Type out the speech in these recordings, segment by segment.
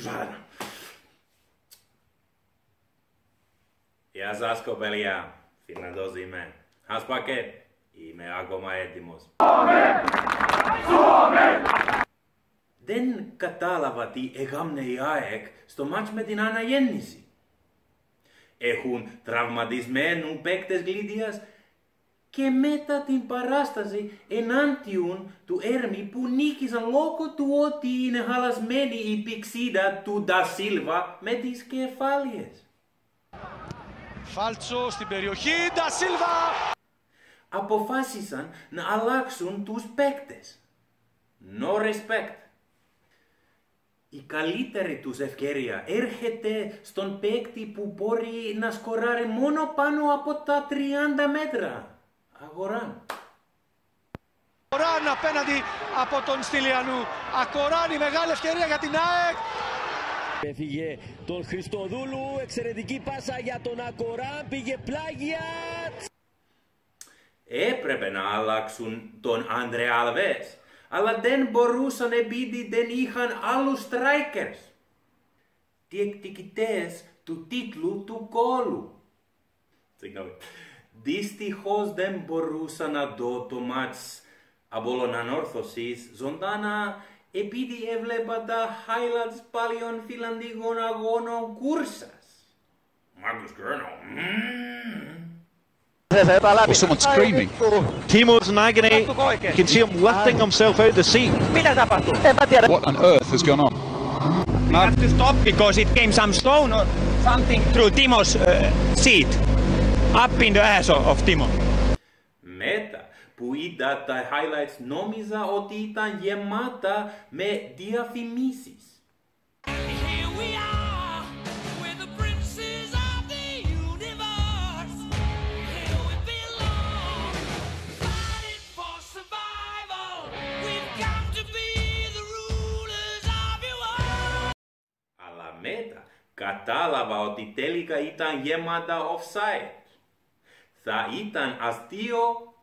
saada. Γεια σας κοπέλια, Φιλανδός είμαι. Χασπακέ, είμαι ακόμα έτοιμος. Δεν κατάλαβα τι έγαμνε η ΑΕΚ στο μάτς με την αναγέννηση. Έχουν τραυματισμένους παίκτες Γλύτειας και μετά την παράσταση ενάντιον του Έρμη που νίκησαν λόγω του ότι είναι χαλασμένη η πηξίδα του Ντα Σίλβα με τις κεφάλιες. Φάλτσο στην περιοχή, Ντα Σίλβα! Αποφάσισαν να αλλάξουν τους παίκτες. No respect. Η καλύτερη τους ευκαιρία έρχεται στον παίκτη που μπορεί να σκοράρει μόνο πάνω από τα 30 μέτρα. Αγοράν. Αγοράν απέναντι από τον Στυλιανού. Ακοράν, η μεγάλη ευκαιρία για την ΑΕΚ. Έφυγε τον Χριστοδούλου, εξαιρετική πάσα για τον Ακοράν, πήγε πλάγια. Έπρεπε να αλλάξουν τον Άντρε Αλβές, αλλά δεν μπορούσαν επειδή δεν είχαν άλλους strikers. Διεκδικητές του τίτλου του κόλου. Δυστυχώς δεν μπορούσα να δω το μάτς Απόλλων Ανόρθωσης ζωντανά επειδή έβλεπα τα highlights παλιών φιλανδικών αγώνων κούρσας. Μάρκους Γκέρνο. Or someone screaming. Timo's in agony. You can see him lifting himself out the seat. What on earth has gone on? We have to stop because it came some stone or something through Timo's seat. Up in the ass of Timo. Μετά που είδα τα highlights νόμιζα ότι ήταν γεμάτα με διαφημίσεις. Αλλά μετά κατάλαβα ότι τελικά ήταν γεμάτα offside. Θα ήταν αστείο,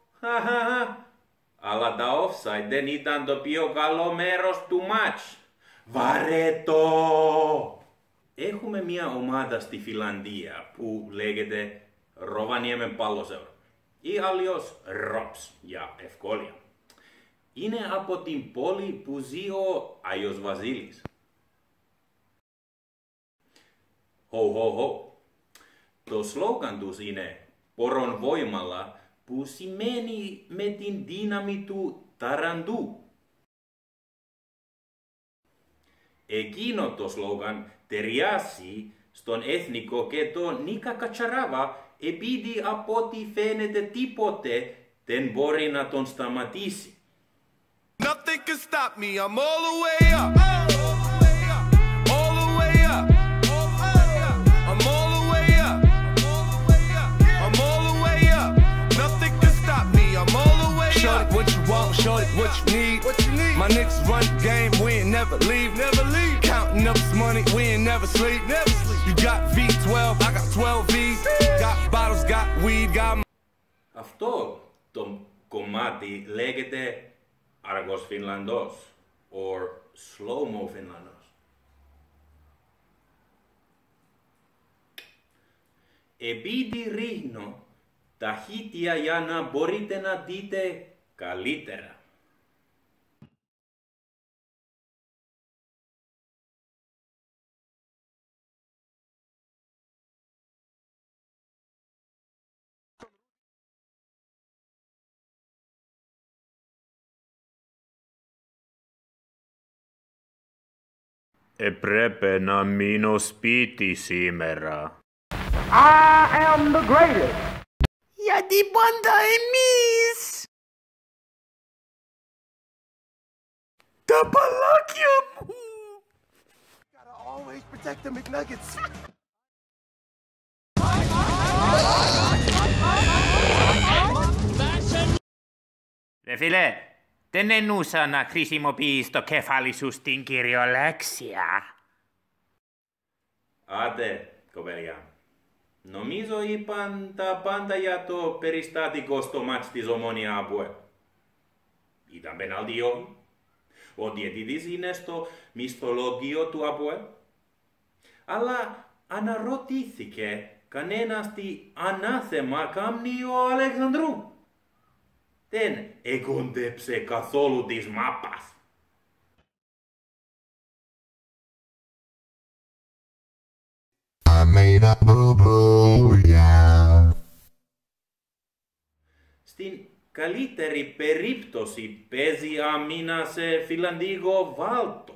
αλλά τα offside δεν ήταν το πιο καλό μέρος του μάτς. Βαρέτο! Έχουμε μια ομάδα στη Φιλανδία που λέγεται Rovaniemi Palloseura ή αλλιώς ROPS για ευκολία. Είναι από την πόλη που ζει ο Άγιος Βασίλης. Ho ho ho. Το σλόγαν τους είναι «Πορον βοήμαλα» που σημαίνει με την δύναμη του ταραντού. Εκείνο το σλόγαν ταιριάζει στον εθνικό και τον Νίκα Κατσαράβα επειδή από ό,τι φαίνεται τίποτε δεν μπορεί να τον σταματήσει. Nothing can stop me, I'm all the way up. All the way up. I'm all the way up. I'm all the way up. Nothing can stop me, I'm all the way up. Shorty, what you want, shorty, what you need. My niggas run the game, we ain't never leave. Counting up this money, we ain't never sleep. You got V12, I got 12 V's. Got bottles, got weed, got... Αυτό το κομμάτι λέγεται Αργός Φινλανδός or Slow-mo Φινλανδός. Επειδή ρίχνω ταχύτητα για να μπορείτε να δείτε καλύτερα. Έπρεπε να μείνω σπίτι σήμερα. I am the greatest. Γιατί πάντα εμείς! Τα παλάκια μου! Gotta always protect the McNuggets. Ρε φίλε, δεν εννοούσα να χρησιμοποιείς το κέφάλι σου στην κυριολεξία. Άντε, κοπέλια. Νομίζω είπαν τα πάντα για το περιστατικό στο μάτς της Ομόνοια ΑΠΟΕΛ. Ήταν πενάλτι όχι. Ο διαιτητής είναι στο μισθολόγιο του ΑΠΟΕΛ. Αλλά αναρωτήθηκε κανένας τι ανάθεμα κάμνει ο Αλεξανδρού. Δεν εκόντεψε καθόλου της μάπας. I made a boo-boo, yeah. Στην καλύτερη περίπτωση παίζει άμυνα σε φιλανδικό βάλτο.